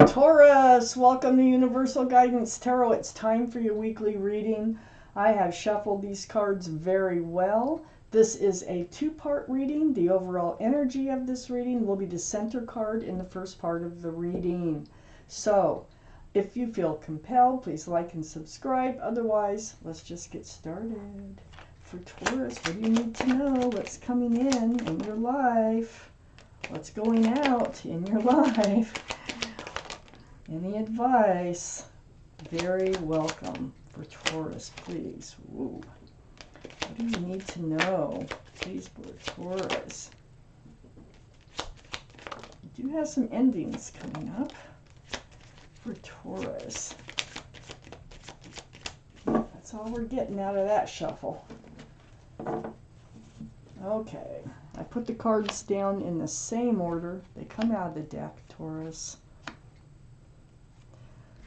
Taurus, welcome to Universal Guidance Tarot. It's time for your weekly reading. I have shuffled these cards very well. This is a two-part reading. The overall energy of this reading will be the center card in the first part of the reading. So, if you feel compelled, please like and subscribe. Otherwise, let's just get started. For Taurus, what do you need to know? What's coming in your life? What's going out in your life? Any advice? Very welcome for Taurus, please. Ooh. What do you need to know? Please, for Taurus. You do have some endings coming up for Taurus. That's all we're getting out of that shuffle. Okay. I put the cards down in the same order they come out of the deck, Taurus.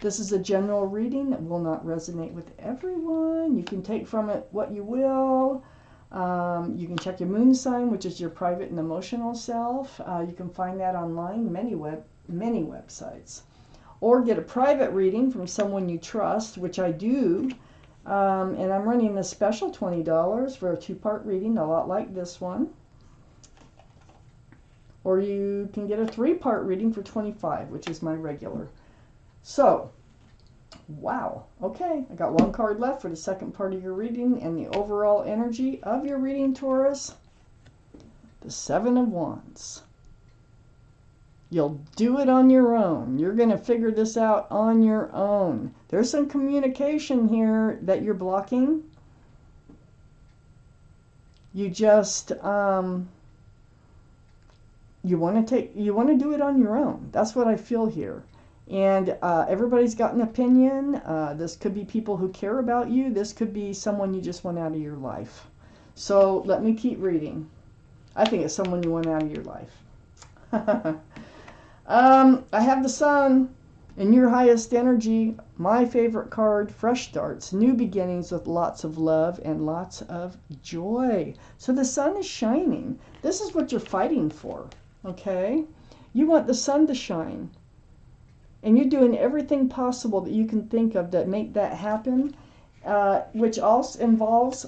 This is a general reading that will not resonate with everyone. You can take from it what you will. You can check your moon sign, which is your private and emotional self. You can find that online, many websites. Or get a private reading from someone you trust, which I do. And I'm running a special $20 for a two-part reading, a lot like this one. Or you can get a three-part reading for $25, which is my regular. So, wow. Okay, I got one card left for the second part of your reading and the overall energy of your reading, Taurus. The Seven of Wands. You'll do it on your own. You're going to figure this out on your own. There's some communication here that you're blocking. You just, you want to do it on your own. That's what I feel here. And everybody's got an opinion. This could be people who care about you. This could be someone you just want out of your life. So let me keep reading. I think it's someone you want out of your life. I have the Sun in your highest energy. My favorite card, fresh starts, new beginnings with lots of love and lots of joy. So the sun is shining. This is what you're fighting for, okay? You want the sun to shine. And you're doing everything possible that you can think of to make that happen, which also involves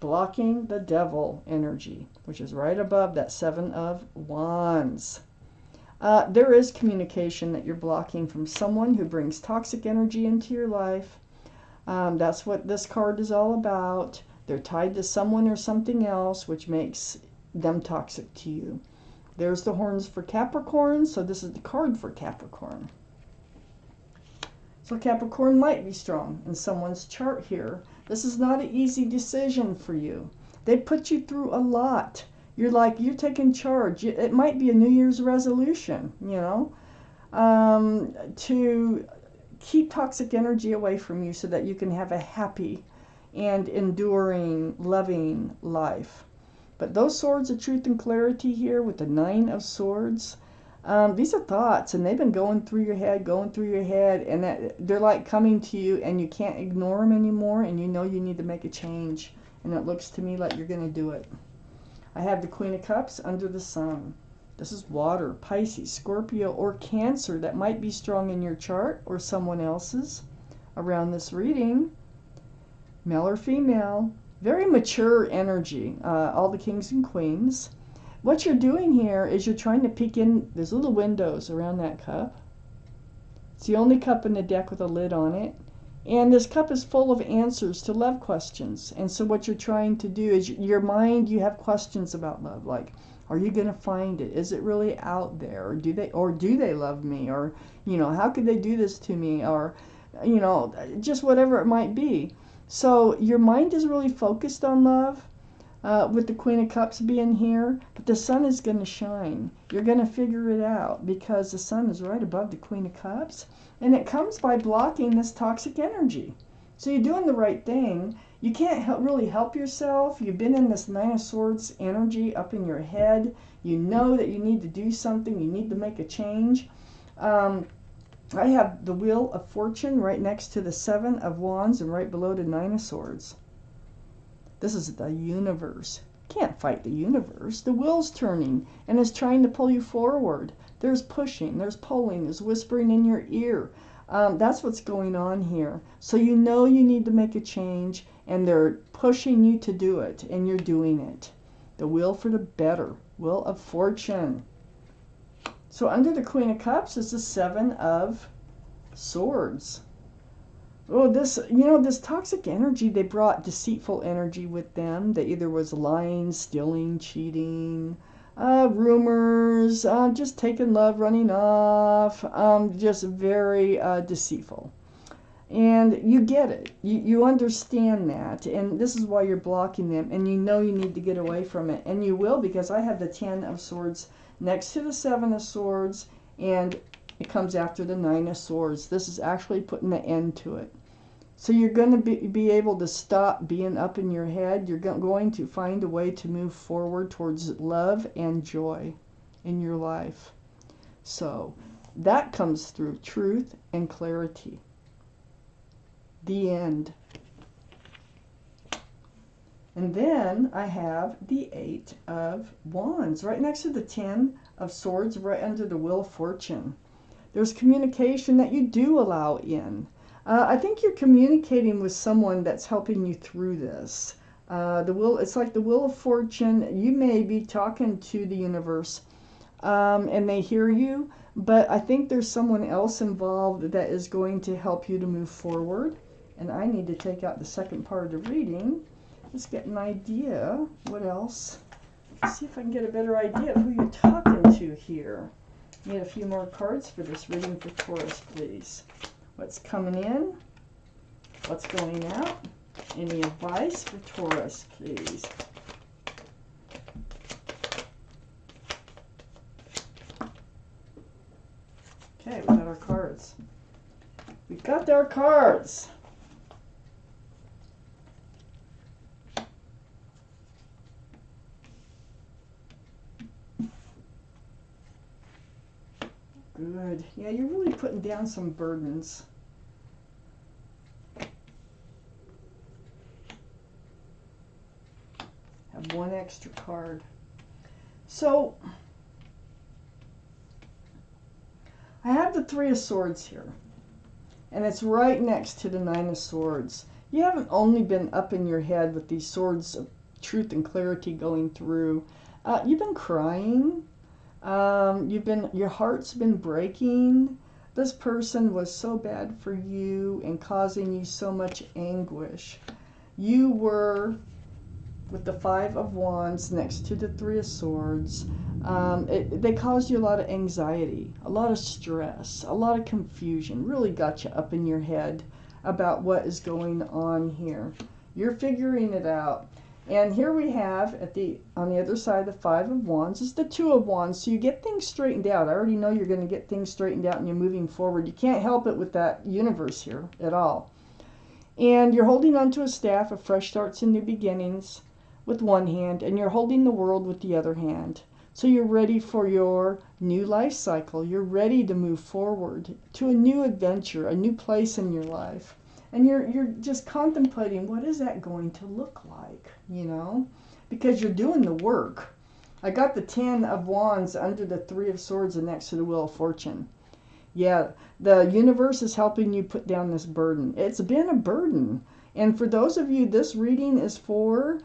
blocking the devil energy, which is right above that Seven of Wands. There is communication that you're blocking from someone who brings toxic energy into your life. That's what this card is all about. They're tied to someone or something else, which makes them toxic to you. There's the horns for Capricorn, so this is the card for Capricorn. So Capricorn might be strong in someone's chart here. This is not an easy decision for you. They put you through a lot. You're taking charge. It might be a New Year's resolution, you know, to keep toxic energy away from you so that you can have a happy and enduring, loving life. But those swords of truth and clarity here with the Nine of Swords, these are thoughts, and they've been going through your head, and they're like coming to you, and you can't ignore them anymore, and you know you need to make a change, and it looks to me like you're going to do it. I have the Queen of Cups under the Sun. This is water, Pisces, Scorpio, or Cancer that might be strong in your chart or someone else's around this reading. Male or female, very mature energy, all the kings and queens. What you're doing here is you're trying to peek in. There's little windows around that cup. It's the only cup in the deck with a lid on it. And this cup is full of answers to love questions. And so what you're trying to do is your mind, you have questions about love. Like, are you going to find it? Is it really out there? Or do they love me? Or, you know, how could they do this to me? Or, you know, just whatever it might be. So your mind is really focused on love. With the Queen of Cups being here, but the sun is going to shine. You're going to figure it out because the sun is right above the Queen of Cups, and it comes by blocking this toxic energy. So you're doing the right thing. You can't really help yourself. You've been in this Nine of Swords energy up in your head. You know that you need to do something. You need to make a change. I have the Wheel of Fortune right next to the Seven of Wands and right below the Nine of Swords. This is the universe. Can't fight the universe. The wheel's turning and is trying to pull you forward. There's pushing, there's pulling, there's whispering in your ear. That's what's going on here. So you know you need to make a change, and they're pushing you to do it, and you're doing it. The will for the better, Wheel of Fortune. So under the Queen of Cups is the Seven of Swords. Oh, this toxic energy, they brought deceitful energy with them. That either was lying, stealing, cheating, rumors, just taking love, running off, just very deceitful. And you get it. You understand that. And this is why you're blocking them. And you know you need to get away from it. And you will, because I have the Ten of Swords next to the Seven of Swords. And it comes after the Nine of Swords. This is actually putting an end to it. So you're going to be able to stop being up in your head. You're going to find a way to move forward towards love and joy in your life. So that comes through truth and clarity. The end. And then I have the Eight of Wands right next to the Ten of Swords, right under the Wheel of Fortune. There's communication that you do allow in. I think you're communicating with someone that's helping you through this. It's like the Wheel of Fortune. You may be talking to the universe, and they hear you, but I think there's someone else involved that is going to help you to move forward. And I need to take out the second part of the reading. Let's get an idea. What else? Let's see if I can get a better idea of who you're talking to here. Need a few more cards for this reading for Taurus, please. What's coming in? What's going out? Any advice for Taurus, please? Okay, we got our cards. We got our cards. Good. Yeah, you're really putting down some burdens. Have one extra card. So, I have the Three of Swords here. And it's right next to the Nine of Swords. You haven't only been up in your head with these swords of truth and clarity going through. You've been crying. Your heart's been breaking. This person was so bad for you and causing you so much anguish. You were with the Five of Wands next to the Three of Swords. They caused you a lot of anxiety, a lot of stress, a lot of confusion. Really got you up in your head about what is going on here. You're figuring it out. And here we have, on the other side, the Five of Wands is the Two of Wands. So you get things straightened out. I already know you're going to get things straightened out and you're moving forward. You can't help it with that universe here at all. And you're holding onto a staff of fresh starts and new beginnings with one hand, and you're holding the world with the other hand. So you're ready for your new life cycle. You're ready to move forward to a new adventure, a new place in your life. And you're just contemplating, what is that going to look like, because you're doing the work. I got the Ten of Wands under the Three of Swords and next to the Wheel of Fortune. Yeah, the universe is helping you put down this burden. It's been a burden. And for those of you, this reading is for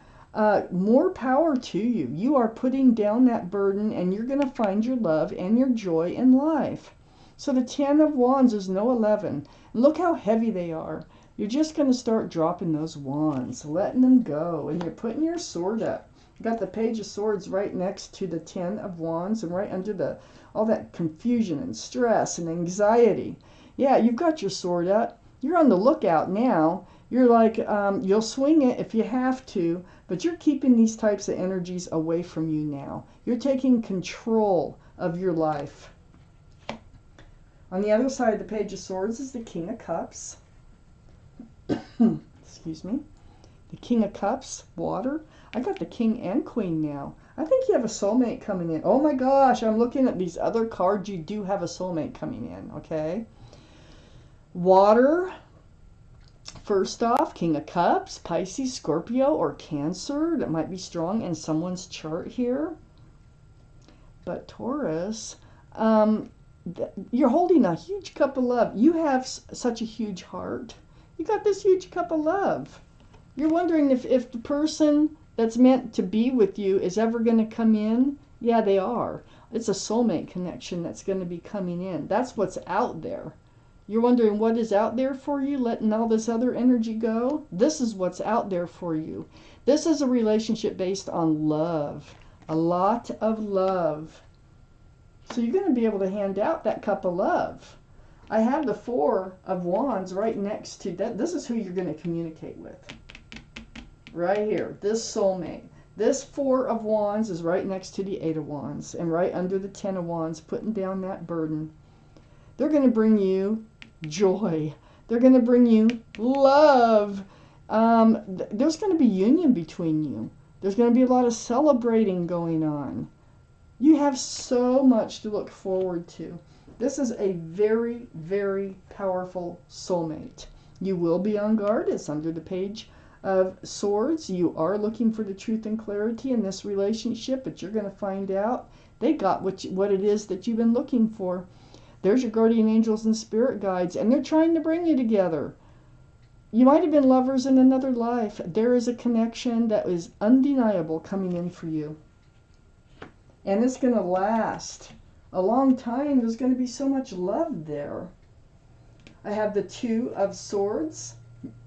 more power to you. You are putting down that burden, and you're going to find your love and your joy in life. So the Ten of Wands is no 11. Look how heavy they are. You're just going to start dropping those wands, letting them go, and you're putting your sword up. You got the Page of Swords right next to the Ten of Wands, and right under all that confusion and stress and anxiety. Yeah, you've got your sword up. You're on the lookout now. You're like, you'll swing it if you have to, but you're keeping these types of energies away from you now. You're taking control of your life. On the other side of the Page of Swords is the King of Cups. Excuse me. The King of Cups, water. I got the King and Queen now. I think you have a soulmate coming in. Oh my gosh, I'm looking at these other cards. You do have a soulmate coming in, okay? Water. First off, King of Cups, Pisces, Scorpio, or Cancer. That might be strong in someone's chart here. But Taurus, You're holding a huge cup of love. You have such a huge heart. You got this huge cup of love. You're wondering if the person that's meant to be with you is ever going to come in. Yeah, they are. It's a soulmate connection that's going to be coming in. That's what's out there. You're wondering what is out there for you, letting all this other energy go? This is what's out there for you. This is a relationship based on love. A lot of love. So you're going to be able to hand out that cup of love. I have the Four of Wands right next to that. This is who you're going to communicate with. Right here, this soulmate. This Four of Wands is right next to the Eight of Wands and right under the Ten of Wands, putting down that burden. They're going to bring you joy. They're going to bring you love. There's going to be union between you. There's going to be a lot of celebrating going on. You have so much to look forward to. This is a very, very powerful soulmate. You will be on guard. It's under the Page of Swords. You are looking for the truth and clarity in this relationship, but you're going to find out they got what it is that you've been looking for. There's your guardian angels and spirit guides, and they're trying to bring you together. You might have been lovers in another life. There is a connection that is undeniable coming in for you. And it's going to last a long time. There's going to be so much love there. I have the Two of Swords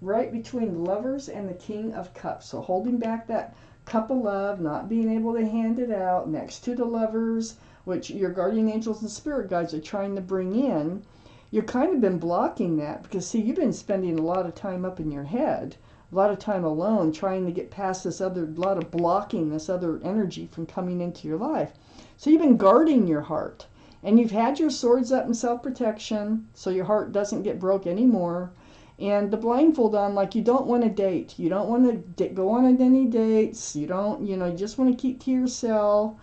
right between Lovers and the King of Cups. So holding back that cup of love, not being able to hand it out, next to the Lovers, which your guardian angels and spirit guides are trying to bring in. You've kind of been blocking that because, see, you've been spending a lot of time up in your head, a lot of time alone trying to get past this other, a lot of blocking this other energy from coming into your life. So you've been guarding your heart, and you've had your swords up in self-protection so your heart doesn't get broke anymore. And the blindfold on, like you don't want to date. You don't want to go on any dates. You don't, you just want to keep to yourself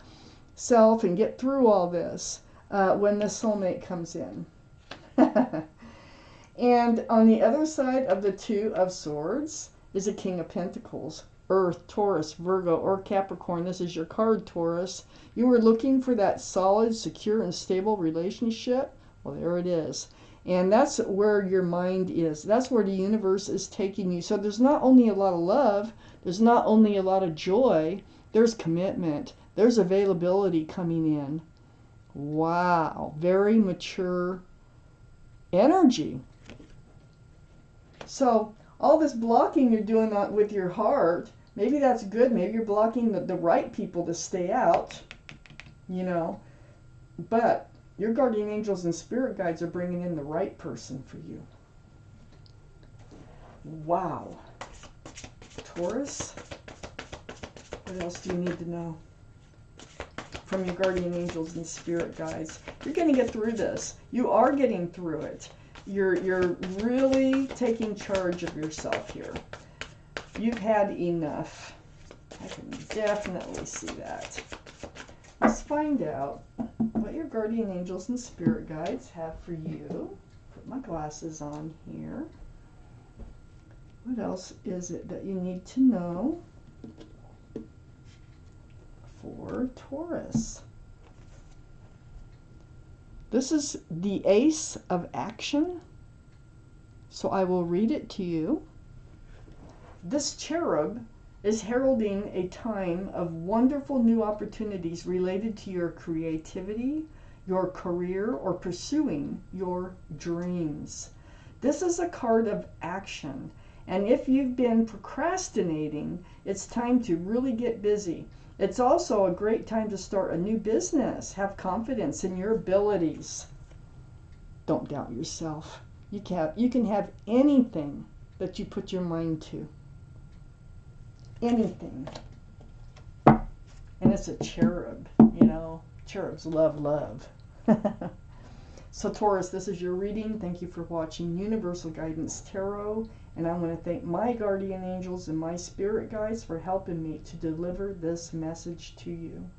and get through all this when the soulmate comes in. And on the other side of the Two of Swords is a King of Pentacles. Earth, Taurus, Virgo, or Capricorn. This is your card, Taurus. You were looking for that solid, secure, and stable relationship. Well, there it is. And that's where your mind is. That's where the universe is taking you. So there's not only a lot of love, there's not only a lot of joy, there's commitment. There's availability coming in. Wow. Very mature energy. So all this blocking you're doing with your heart, maybe that's good. Maybe you're blocking the right people to stay out, But your guardian angels and spirit guides are bringing in the right person for you. Wow. Taurus, what else do you need to know from your guardian angels and spirit guides? You're going to get through this. You are getting through it. You're really taking charge of yourself here. You've had enough. I can definitely see that. Let's find out what your guardian angels and spirit guides have for you. Put my glasses on here. What else is it that you need to know for Taurus? This is the Ace of Action, so I will read it to you. This cherub is heralding a time of wonderful new opportunities related to your creativity, your career, or pursuing your dreams. This is a card of action, and if you've been procrastinating, it's time to really get busy. It's also a great time to start a new business. Have confidence in your abilities. Don't doubt yourself. You can have anything that you put your mind to. Anything. And it's a cherub, Cherubs love love. So Taurus, this is your reading. Thank you for watching Universal Guidance Tarot. And I want to thank my guardian angels and my spirit guides for helping me to deliver this message to you.